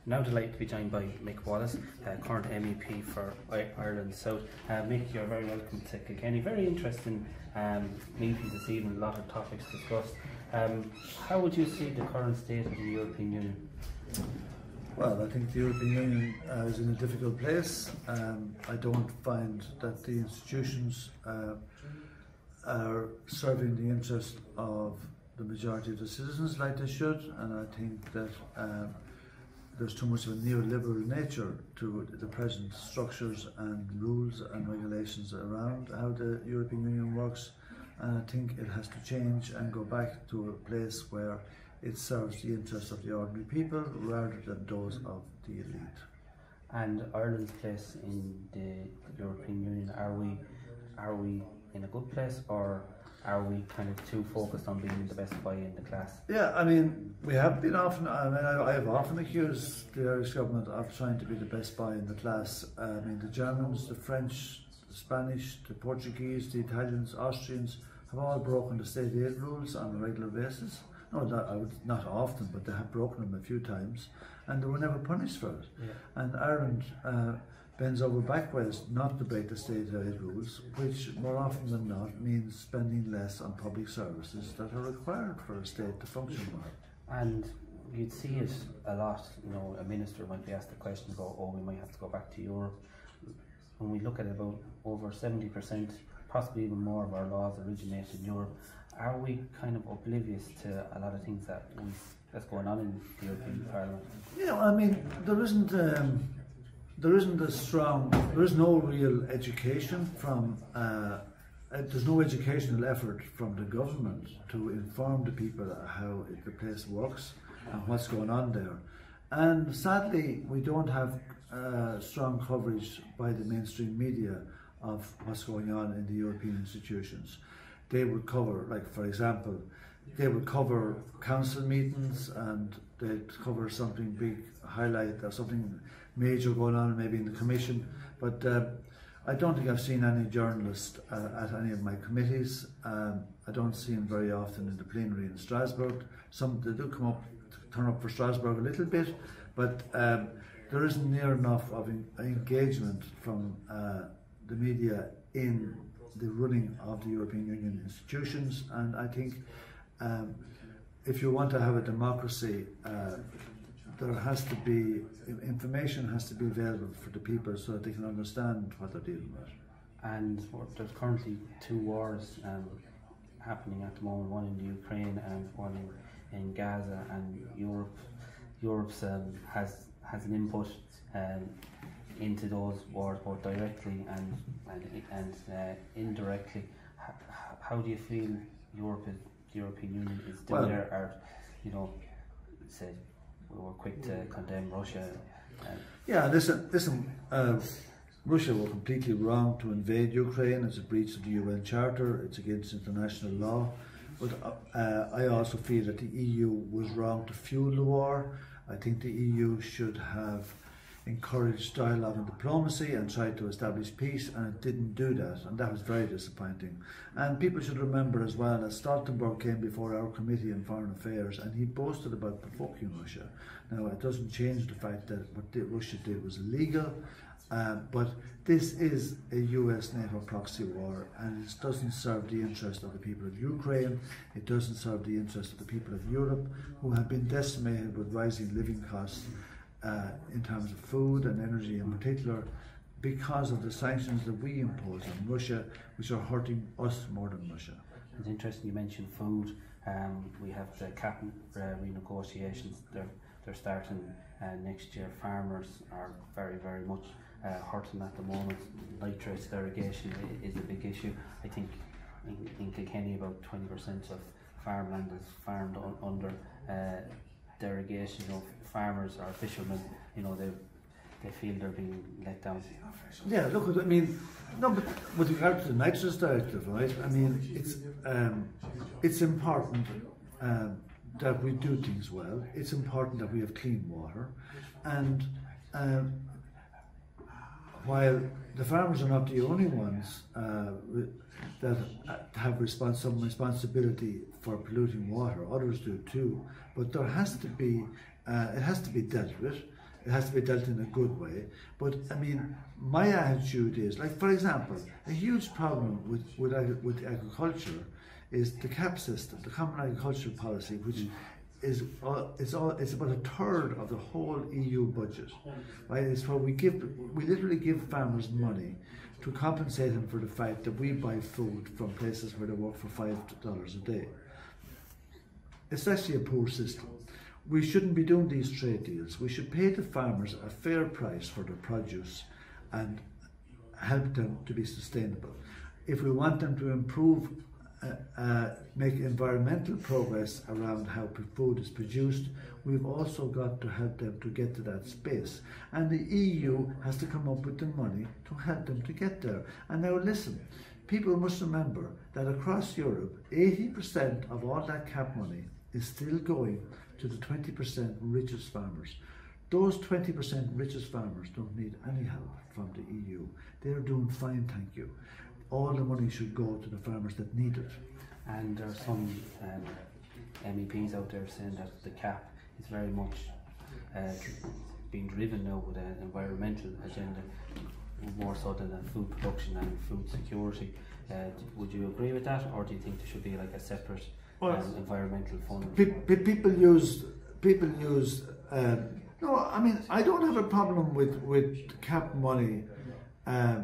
Now delighted to be joined by Mick Wallace, current MEP for Ireland South. Mick, you're very welcome to Kilkenny. Very interesting meeting this evening, a lot of topics discussed. How would you see the current state of the European Union? Well, I think the European Union is in a difficult place. I don't find that the institutions are serving the interest of the majority of the citizens like they should, and I think that there's too much of a neoliberal nature to the present structures and rules and regulations around how the European Union works, and I think it has to change and go back to a place where it serves the interests of the ordinary people rather than those of the elite. And Ireland's place in the European Union, are we in a good place, or are we kind of too focused on being the best boy in the class? Yeah, I mean, we have been often, I have often accused the Irish government of trying to be the best boy in the class. I mean, the Germans, the French, the Spanish, the Portuguese, the Italians, Austrians have all broken the state aid rules on a regular basis. No, not often, but they have broken them a few times, and they were never punished for it. Yeah. And Ireland bends over backwards not to break the state aid rules, which more often than not means spending less on public services that are required for a state to function well. And you'd see it a lot, you know, a minister might be asked the question about, oh, we might have to go back to Europe. When we look at it, about over 70%, possibly even more of our laws originate in Europe. Are we kind of oblivious to a lot of things that's going on in the European Parliament? Yeah, I mean, there is no real education from, there's no educational effort from the government to inform the people how the place works and what's going on there. And sadly, we don't have strong coverage by the mainstream media of what's going on in the European institutions. They would cover, like for example, they would cover council meetings and they'd cover something big, highlight or something major going on maybe in the commission, but I don't think I've seen any journalist at any of my committees. I don't see them very often in the plenary in Strasbourg. They do turn up for Strasbourg a little bit, but there isn't near enough of engagement from the media in the running of the European Union institutions, and I think if you want to have a democracy, there has to be, information has to be available for the people so that they can understand what they're dealing with. And there's currently two wars happening at the moment, one in the Ukraine and one in Gaza, and Europe's has an input into those wars, both directly and indirectly. How do you feel the European Union is doing there? Or, you know, said we were quick to condemn Russia. Yeah, listen. Russia were completely wrong to invade Ukraine. It's a breach of the UN Charter. It's against international law. But I also feel that the EU was wrong to fuel the war. I think the EU should have encouraged dialogue and diplomacy and tried to establish peace, and it didn't do that, and that was very disappointing. And people should remember as well that Stoltenberg came before our Committee on Foreign Affairs and he boasted about provoking Russia. Now, it doesn't change the fact that what Russia did was illegal, but this is a US-NATO proxy war, and it doesn't serve the interest of the people of Ukraine. It doesn't serve the interest of the people of Europe, who have been decimated with rising living costs in terms of food and energy in particular, because of the sanctions that we impose on Russia, which are hurting us more than Russia. It's interesting you mentioned food. We have the cap renegotiations. They're starting next year. Farmers are very much hurting at the moment. Nitrates derogation is a big issue. I think in Kilkenny about 20% of farmland is farmed under derogation. You know, farmers or fishermen, you know, they feel they're being let down. Yeah, look, I mean, no, but with regard to the nitrates directive, right? I mean, it's important that we do things well. It's important that we have clean water, and while the farmers are not the only ones that have some responsibility for polluting water, others do too. But there has to be, it has to be dealt with. It has to be dealt in a good way. But I mean, my attitude is, like, for example, a huge problem with agriculture is the CAP system, the Common Agricultural Policy, which is it's about a third of the whole EU budget, right? It's where we literally give farmers money to compensate them for the fact that we buy food from places where they work for $5 a day. It's actually a poor system. We shouldn't be doing these trade deals. We should pay the farmers a fair price for their produce and help them to be sustainable. If we want them to improve, make environmental progress around how food is produced, we've also got to help them to get to that space. And the EU has to come up with the money to help them to get there. And now listen, people must remember that across Europe, 80% of all that CAP money is still going to the 20% richest farmers. Those 20% richest farmers don't need any help from the EU. They're doing fine, thank you. All the money should go to the farmers that need it. And there are some MEPs out there saying that the CAP is very much being driven now with an environmental agenda, more so than food production and food security. Would you agree with that, or do you think there should be like a separate environmental fund? People use. No, I mean, I don't have a problem with CAP money. I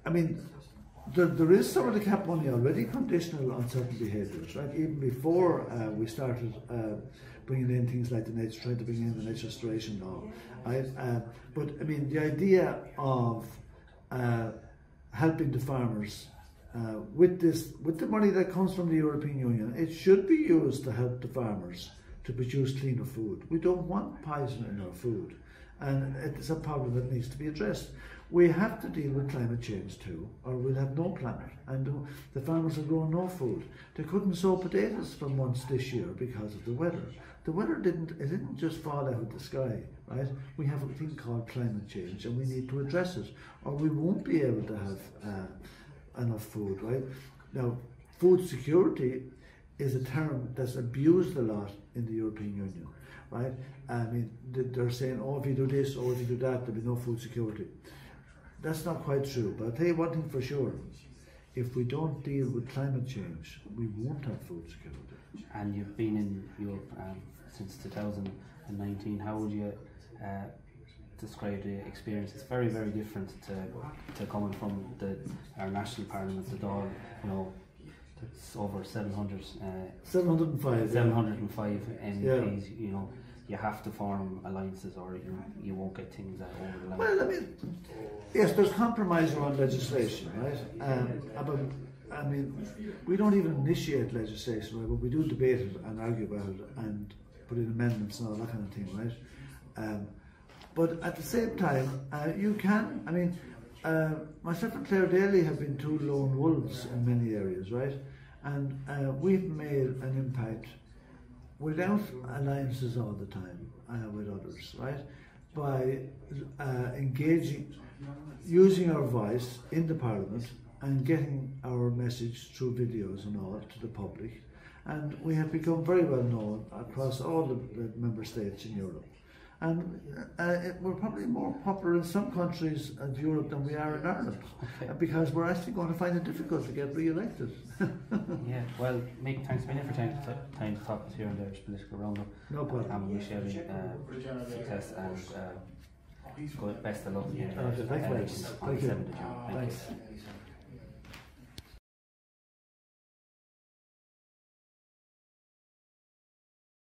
mean, there is some of the CAP money already conditional on certain behaviours, right? Even before we started bringing in things like trying to bring in the nature restoration law, right? But I mean, the idea of helping the farmers with the money that comes from the European Union, it should be used to help the farmers to produce cleaner food. We don't want poison in our food, and it's a problem that needs to be addressed. We have to deal with climate change too, or we'll have no planet, and the farmers will grow no food. They couldn't sow potatoes for months this year because of the weather. The weather didn't just fall out of the sky, right? We have a thing called climate change, and we need to address it, or we won't be able to have enough food, right? Now, food security is a term that's abused a lot in the European Union, right? I mean, they're saying, oh, if you do this or if you do that, there'll be no food security. That's not quite true, but I'll tell you one thing for sure. If we don't deal with climate change, we won't have food security. And you've been in Europe since 2019. How would you describe the experience? It's very, very different to coming from our national parliaments, the Dáil, you know. It's over 705 MEPs, yeah. You know, you have to form alliances or you won't get things over the line. Well, I mean, yes, there's compromise around legislation, right? I mean, we don't even initiate legislation, right? But we do debate it and argue about it and put in amendments and all that kind of thing, right? But at the same time, you can, I mean, myself and Claire Daly have been two lone wolves in many areas, right? And we've made an impact without alliances all the time with others, right? By engaging, using our voice in the Parliament and getting our message through videos and all to the public. And we have become very well known across all the member states in Europe. And we're probably more popular in some countries of Europe than we are in Ireland, because we're actually going to find it difficult to get re-elected. Yeah, well, Mick, thanks a million for time to talk to us here on the Irish Political Roundup. No problem. And we wish you success and best of luck in Thank you. on the 7th of June. Thanks.